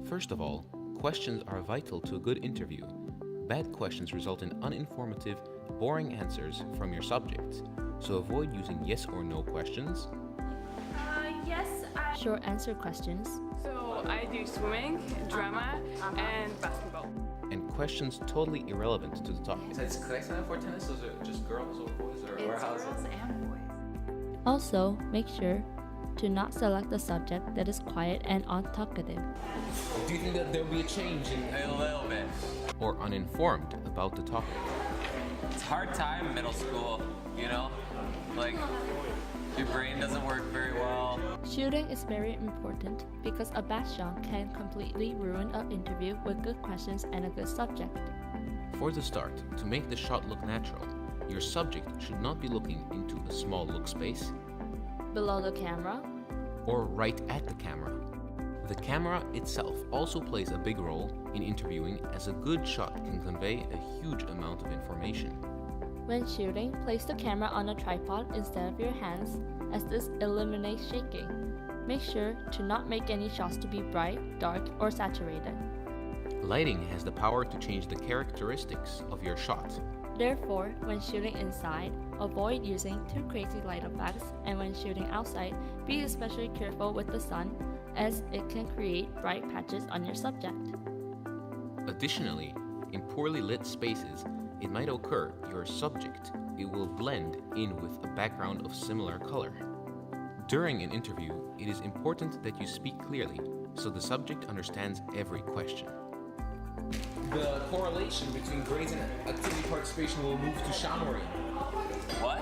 First of all, questions are vital to a good interview. Bad questions result in uninformative, boring answers from your subject, so avoid using yes or no questions. Yes, Short answer questions. So I do swimming, drama, and basketball. And questions totally irrelevant to the topic. Could I sign up for tennis? Is it just girls or boys or how's girls it? and boys. Also, make sure to not select a subject that is quiet and untalkative. Do you think that there'll be a change in a little bit? Or uninformed about the topic. It's a hard time, middle school, you know? Like, your brain doesn't work very well. Shooting is very important because a bad shot can completely ruin an interview with good questions and a good subject. For the start, to make the shot look natural, your subject should not be looking into a small look space Below the camera, or right at the camera. The camera itself also plays a big role in interviewing, as a good shot can convey a huge amount of information. when shooting, place the camera on a tripod instead of your hands, as this eliminates shaking. Make sure to not make any shots to be bright, dark, or saturated. Lighting has the power to change the characteristics of your shot. Therefore, when shooting inside, avoid using too crazy light effects, and when shooting outside, be especially careful with the sun, as it can create bright patches on your subject. Additionally, in poorly lit spaces, it might occur your subject. It will blend in with a background of similar color. During an interview, it is important that you speak clearly, so the subject understands every question. The correlation between grades and activity participation will move to Shamori. What?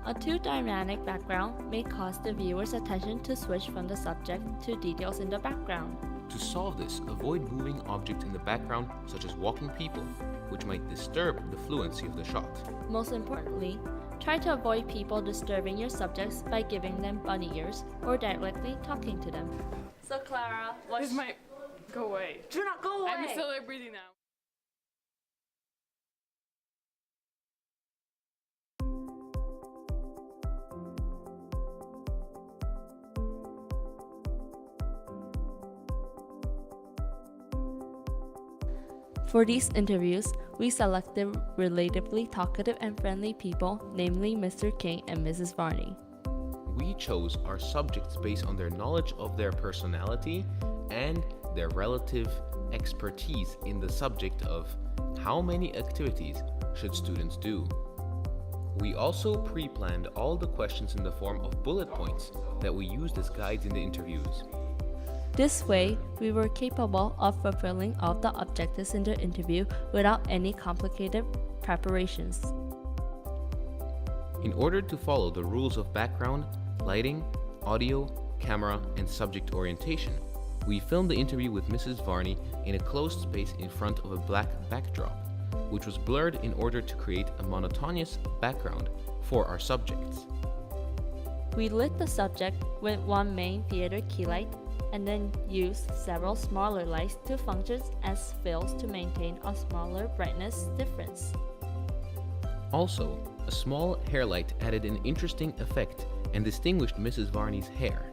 A too dynamic background may cause the viewer's attention to switch from the subject to details in the background. To solve this, avoid moving objects in the background, such as walking people, which might disturb the fluency of the shot. Most importantly, try to avoid people disturbing your subjects by giving them bunny ears or directly talking to them. So Clara, This might go away. Do not go away. I'm a celebrity now. For these interviews, we selected relatively talkative and friendly people, namely Mr. King and Mrs. Varney. We chose our subjects based on their knowledge of their personality and their relative expertise in the subject of how many activities should students do. We also pre-planned all the questions in the form of bullet points that we used as guides in the interviews. This way, we were capable of fulfilling all the objectives in the interview without any complicated preparations. In order to follow the rules of background, lighting, audio, camera, and subject orientation, we filmed the interview with Mrs. Varney in a closed space in front of a black backdrop, which was blurred in order to create a monotonous background for our subjects. We lit the subject with one main theater key light and then used several smaller lights to function as fills to maintain a smaller brightness difference. Also, a small hair light added an interesting effect and distinguished Mrs. Varney's hair.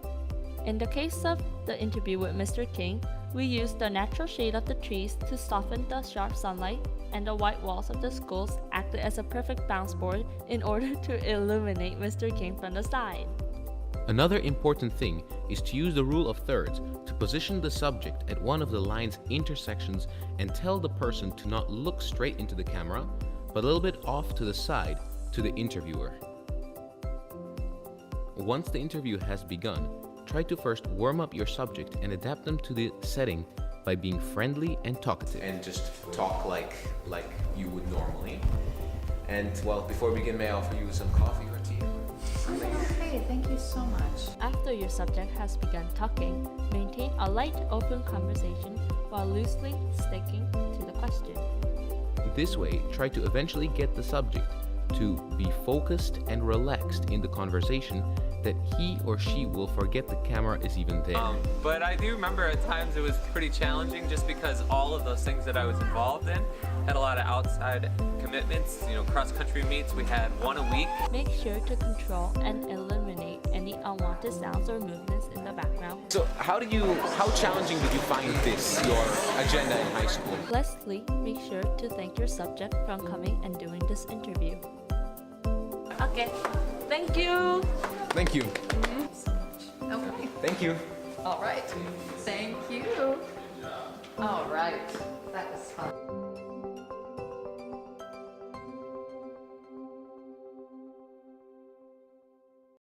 In the case of the interview with Mr. King, we used the natural shade of the trees to soften the sharp sunlight, and the white walls of the schools acted as a perfect bounce board in order to illuminate Mr. King from the side. Another important thing is to use the rule of thirds to position the subject at one of the line's intersections and tell the person to not look straight into the camera, but a little bit off to the side to the interviewer. Once the interview has begun, try to first warm up your subject and adapt them to the setting by being friendly and talkative. And just talk like you would normally. And well, before we begin, may I offer you some coffee or tea? Okay, thank you so much. After your subject has begun talking, maintain a light, open conversation while loosely sticking to the question. This way, try to eventually get the subject to be focused and relaxed in the conversation that he or she will forget the camera is even there. But I do remember at times it was pretty challenging just because all of those things that I was involved in had a lot of outside commitments. You know, cross-country meets, we had one a week. Make sure to control and eliminate any unwanted sounds or movements in the background. So how challenging did you find this, your agenda in high school? Lastly, make sure to thank your subject for coming and doing this interview. Okay, thank you. Thank you. Okay. Thank you. All right. Thank you. All right. That was fun.